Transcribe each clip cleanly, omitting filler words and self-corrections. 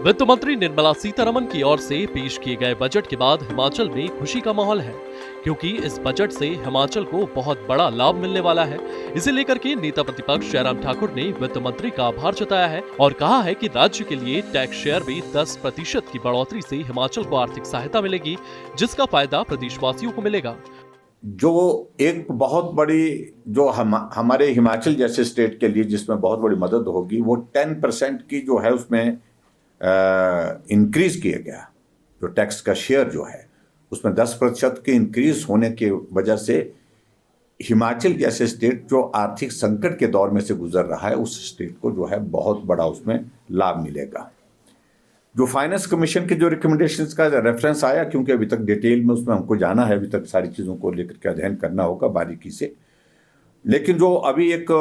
वित्त मंत्री निर्मला सीतारमण की ओर से पेश किए गए बजट के बाद हिमाचल में खुशी का माहौल है, क्योंकि इस बजट से हिमाचल को बहुत बड़ा लाभ मिलने वाला है। इसे लेकर के नेता प्रतिपक्ष जयराम ठाकुर ने वित्त मंत्री का आभार जताया है और कहा है कि राज्य के लिए टैक्स शेयर में 10% की बढ़ोतरी से हिमाचल को आर्थिक सहायता मिलेगी, जिसका फायदा प्रदेशवासियों को मिलेगा। जो एक बहुत बड़ी जो हमारे हिमाचल जैसे स्टेट के लिए जिसमें बहुत बड़ी मदद होगी, वो 10% की जो है उसमें इंक्रीज किया गया। जो टैक्स का शेयर जो है उसमें 10% के इंक्रीज होने की वजह से हिमाचल जैसे स्टेट जो आर्थिक संकट के दौर में से गुजर रहा है, उस स्टेट को जो है बहुत बड़ा उसमें लाभ मिलेगा। जो फाइनेंस कमीशन के जो रिकमेंडेशंस का रेफरेंस आया, क्योंकि अभी तक डिटेल में उसमें हमको जाना है, अभी तक सारी चीज़ों को लेकर के अध्ययन करना होगा बारीकी से, लेकिन जो अभी एक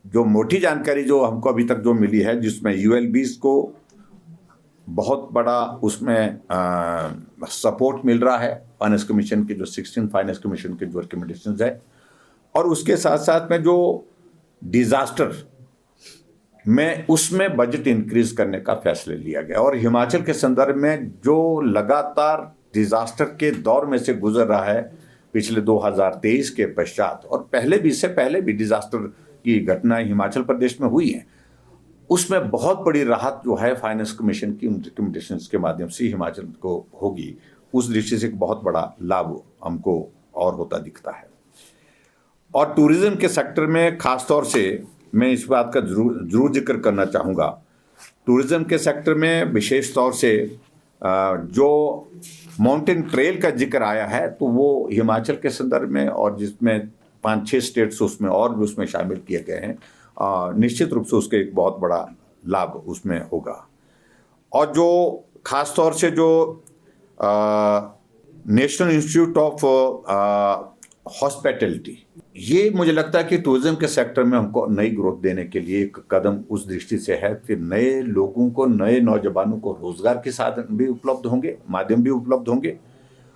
जो मोटी जानकारी जो हमको अभी तक जो मिली है, जिसमें यूएलबीज को बहुत बड़ा उसमें सपोर्ट मिल रहा है फाइनेंस कमीशन के जो 16 फाइनेंस कमीशन के जो रिकमेंडेशंस है, और उसके साथ साथ में जो डिजास्टर में उसमें बजट इंक्रीज करने का फैसला लिया गया। और हिमाचल के संदर्भ में जो लगातार डिजास्टर के दौर में से गुजर रहा है पिछले 2023 के पश्चात, और पहले भी, इससे पहले भी डिजास्टर की घटनाएं हिमाचल प्रदेश में हुई हैं, उसमें बहुत बड़ी राहत जो है फाइनेंस कमीशन की उन रिकमेंडेशंस के माध्यम से हिमाचल को होगी। उस दृष्टि से एक बहुत बड़ा लाभ हमको और होता दिखता है। और टूरिज्म के सेक्टर में खास तौर से मैं इस बात का जरूर जिक्र करना चाहूँगा। टूरिज्म के सेक्टर में विशेष तौर से जो माउंटेन ट्रेल का जिक्र आया है, तो वो हिमाचल के संदर्भ में, और जिसमें 5-6 स्टेट्स उसमें और भी उसमें शामिल किए गए हैं, निश्चित रूप से उसके एक बहुत बड़ा लाभ उसमें होगा। और जो खास तौर से जो नेशनल इंस्टीट्यूट ऑफ हॉस्पिटैलिटी, ये मुझे लगता है कि टूरिज्म के सेक्टर में हमको नई ग्रोथ देने के लिए एक कदम उस दृष्टि से है कि नए लोगों को, नए नौजवानों को रोजगार के साधन भी उपलब्ध होंगे, माध्यम भी उपलब्ध होंगे,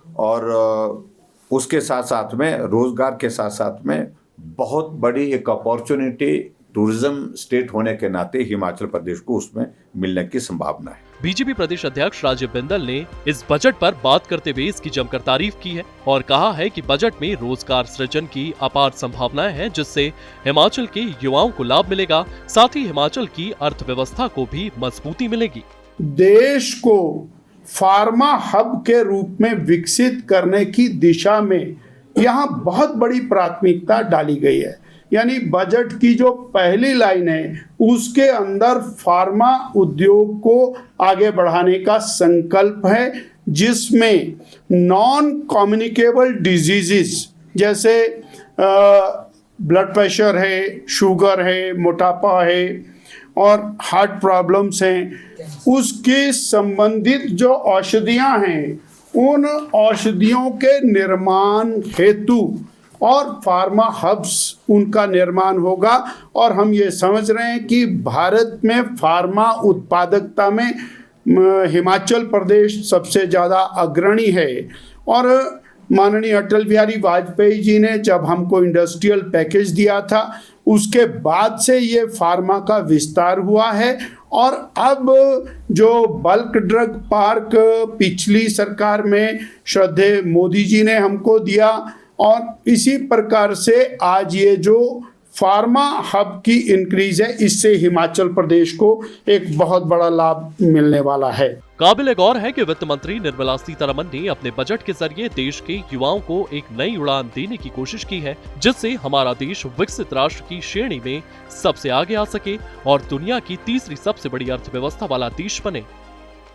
और उसके साथ साथ में रोजगार के साथ साथ में बहुत बड़ी एक अपॉर्चुनिटी टूरिज्म स्टेट होने के नाते हिमाचल प्रदेश को उसमें मिलने की संभावना है। बीजेपी प्रदेश अध्यक्ष राजीव बिंदल ने इस बजट पर बात करते हुए इसकी जमकर तारीफ की है और कहा है कि बजट में रोजगार सृजन की अपार संभावनाएं हैं, जिससे हिमाचल के युवाओं को लाभ मिलेगा, साथ ही हिमाचल की अर्थव्यवस्था को भी मजबूती मिलेगी। देश को फार्मा हब के रूप में विकसित करने की दिशा में यहाँ बहुत बड़ी प्राथमिकता डाली गई है। यानी बजट की जो पहली लाइन है, उसके अंदर फार्मा उद्योग को आगे बढ़ाने का संकल्प है, जिसमें नॉन कम्युनिकेबल डिजीजेस जैसे ब्लड प्रेशर है, शुगर है, मोटापा है और हार्ट प्रॉब्लम्स हैं, उसके संबंधित जो औषधियां हैं, उन औषधियों के निर्माण हेतु और फार्मा हब्स उनका निर्माण होगा। और हम ये समझ रहे हैं कि भारत में फार्मा उत्पादकता में हिमाचल प्रदेश सबसे ज़्यादा अग्रणी है। और माननीय अटल बिहारी वाजपेयी जी ने जब हमको इंडस्ट्रियल पैकेज दिया था, उसके बाद से ये फार्मा का विस्तार हुआ है। और अब जो बल्क ड्रग पार्क पिछली सरकार में श्रद्धेय मोदी जी ने हमको दिया, और इसी प्रकार से आज ये जो फार्मा हब की इंक्रीज है, इससे हिमाचल प्रदेश को एक बहुत बड़ा लाभ मिलने वाला है। काबिल गौर है कि वित्त मंत्री निर्मला सीतारमण ने अपने बजट के जरिए देश के युवाओं को एक नई उड़ान देने की कोशिश की है, जिससे हमारा देश विकसित राष्ट्र की श्रेणी में सबसे आगे आ सके और दुनिया की तीसरी सबसे बड़ी अर्थव्यवस्था वाला देश बने।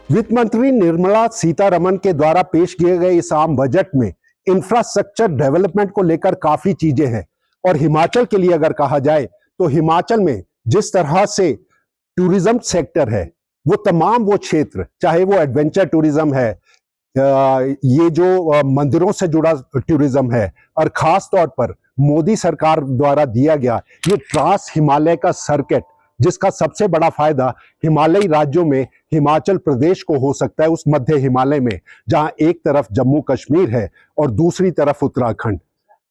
वित्त मंत्री निर्मला सीतारमण के द्वारा पेश किए गए इस आम बजट में इंफ्रास्ट्रक्चर डेवलपमेंट को लेकर काफी चीजें हैं। और हिमाचल के लिए अगर कहा जाए तो हिमाचल में जिस तरह से टूरिज्म सेक्टर है, वो तमाम वो क्षेत्र, चाहे वो एडवेंचर टूरिज्म है, ये जो मंदिरों से जुड़ा टूरिज्म है, और खास तौर पर मोदी सरकार द्वारा दिया गया ये ट्रांस हिमालय का सर्किट, जिसका सबसे बड़ा फायदा हिमालयी राज्यों में हिमाचल प्रदेश को हो सकता है, उस मध्य हिमालय में जहां एक तरफ जम्मू कश्मीर है और दूसरी तरफ उत्तराखंड।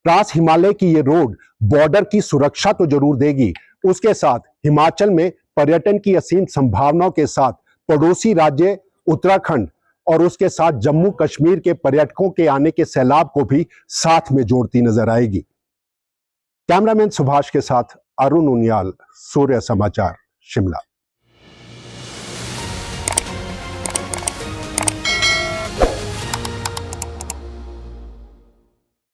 ट्रांस हिमालय की ये रोड बॉर्डर की सुरक्षा तो जरूर देगी, उसके साथ हिमाचल में पर्यटन की असीम संभावनाओं के साथ पड़ोसी राज्य उत्तराखंड और उसके साथ जम्मू कश्मीर के पर्यटकों के आने के सैलाब को भी साथ में जोड़ती नजर आएगी। कैमरामैन सुभाष के साथ अरुण उनियाल, सूर्य समाचार, शिमला।